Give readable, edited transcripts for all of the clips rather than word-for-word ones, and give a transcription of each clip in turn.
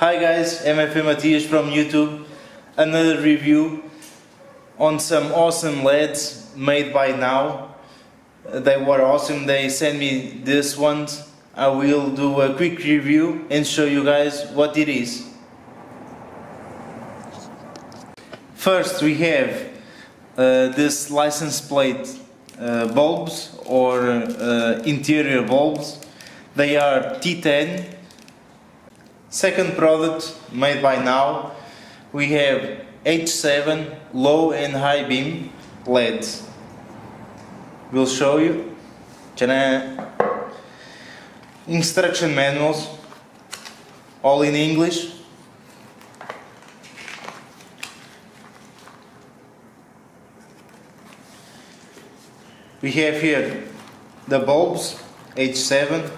Hi guys, MFA Matias from YouTube. Another review on some awesome LEDs made by Now. They were awesome, they sent me this ones. I will do a quick review and show you guys what it is. First we have this license plate bulbs or interior bulbs. They are T10. Second product made by Now, we have H7 low and high beam LEDs. We'll show you. Instruction manuals, all in English. We have here the bulbs, H7.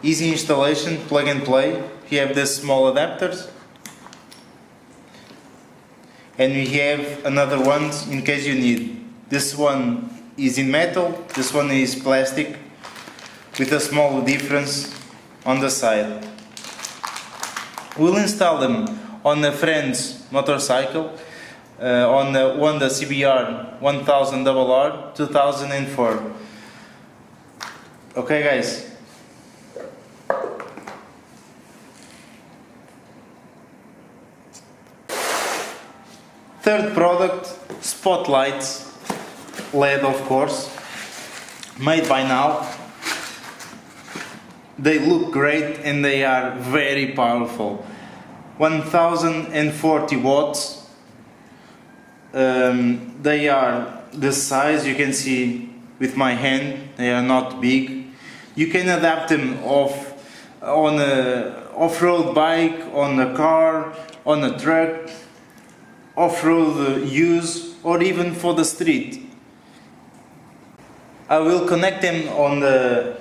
Easy installation, plug and play. We have these small adapters. And we have another ones in case you need. This one is in metal, this one is plastic, with a small difference on the side. We'll install them on a friend's motorcycle, on the Honda CBR 1000RR 2004. Okay guys. Third product, spotlights, LED of course, made by Now. They look great and they are very powerful. 1040 watts. They are this size, you can see with my hand, they are not big. You can adapt them on a off-road bike, on a car, on a truck, off-road use, or even for the street. I will connect them on the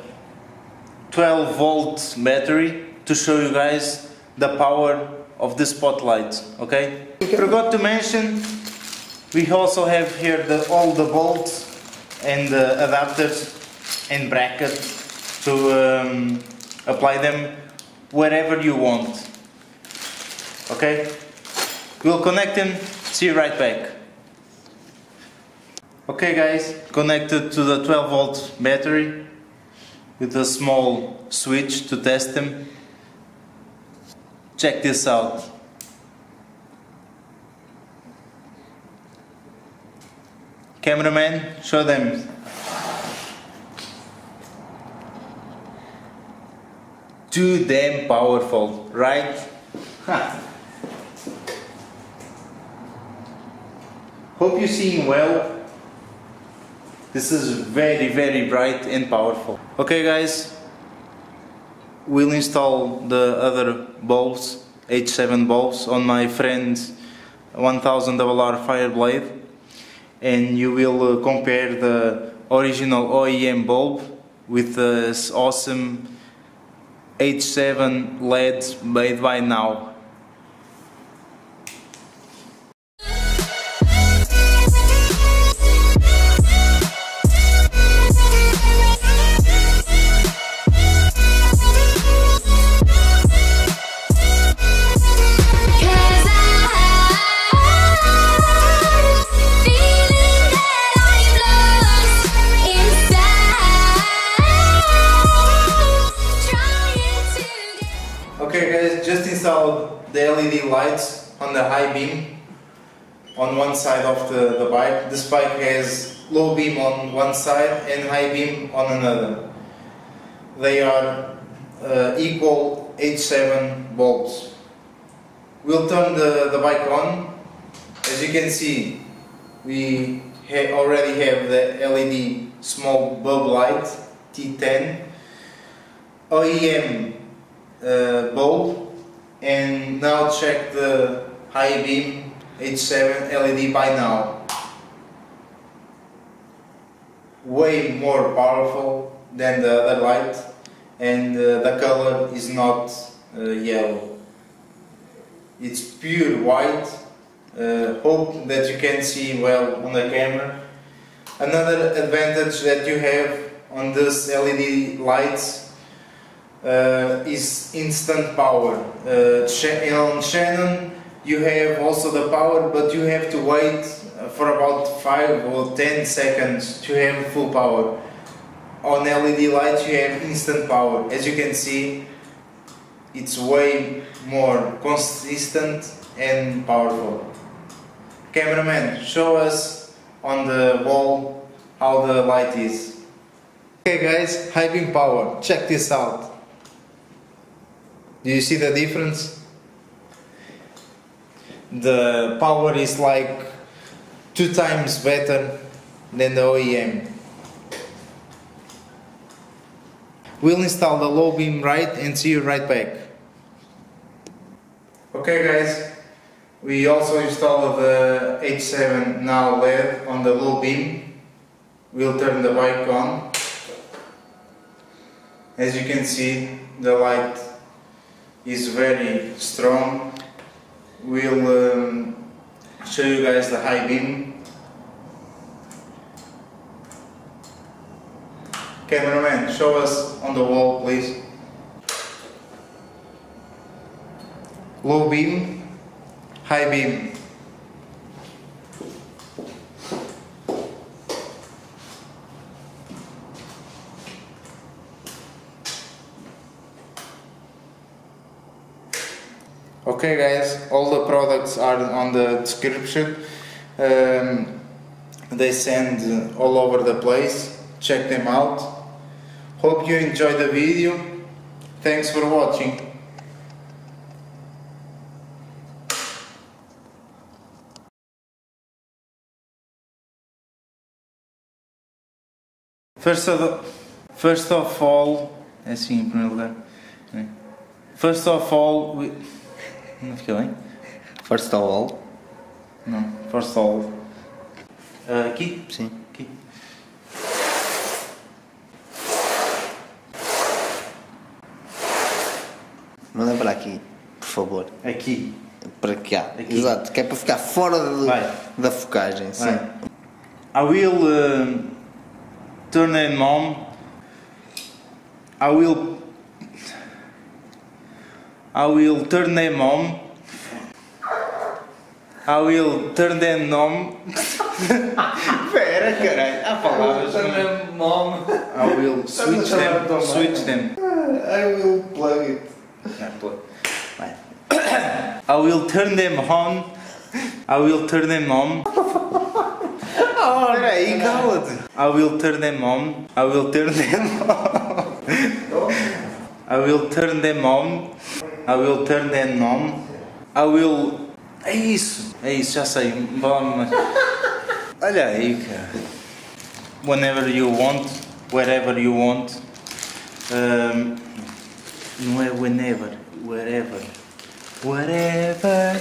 12-volt battery to show you guys the power of the spotlights. Okay? Forgot to mention, we also have here all the bolts and the adapters and brackets to apply them wherever you want. Okay? We'll connect them, see you right back. Okay guys, connected to the 12-volt battery with a small switch to test them. Check this out. Cameraman, show them. Too damn powerful, right? Hope you're seeing well. This is very bright and powerful. Okay guys, we'll install the other bulbs, H7 bulbs, on my friend's 1000RR Fireblade, and you will compare the original OEM bulb with this awesome H7 LEDs made by Now. Okay guys, just installed the LED lights on the high beam on one side of the bike. This bike has low beam on one side and high beam on another. They are equal H7 bulbs. We'll turn the bike on. As you can see, we already have the LED small bulb light T10 OEM bulb, and now check the high beam H7 LED by Now. Way more powerful than the other light, and the color is not yellow. It's pure white. Hope that you can see well on the camera. Another advantage that you have on this LED lights is instant power. On Shannon you have also the power, but you have to wait for about 5 or 10 seconds to have full power. On LED lights you have instant power. As you can see, it's way more consistent and powerful. Cameraman, show us on the wall how the light is. Okay guys, high beam power, check this out. Do you see the difference? The power is like 2 times better than the OEM. We'll install the low beam right and see you right back. Okay guys, we also installed the H7 now LED on the low beam. We'll turn the bike on. As you can see, the light is very strong. We'll show you guys the high beam. Cameraman, show us on the wall please. Low beam, high beam. Okay guys, all the products are on the description. They send all over the place. Check them out. Hope you enjoyed the video. Thanks for watching. First of all, assim em primeiro lugar. First of all, não fica bem? First of all. Não, first of all. Aqui? Sim. Aqui. Manda para aqui, por favor. Aqui. Para cá. Aqui. Exato, que é para ficar fora da focagem. Sim. Vai. I will turn them on. I will turn them on. I will turn them on. Espera, caralho, há palavras. Turn them on. I will switch them. Switch them. I will plug it. Vai. I will turn them on. I will turn them on. Espera aí, cala-te. I will turn them on. I will turn them on. I will turn them on. I will turn them on. I will... É isso, já sei. Vamos. Olha aí, cara. Whenever you want, wherever you want. Não é whenever, wherever. Whatever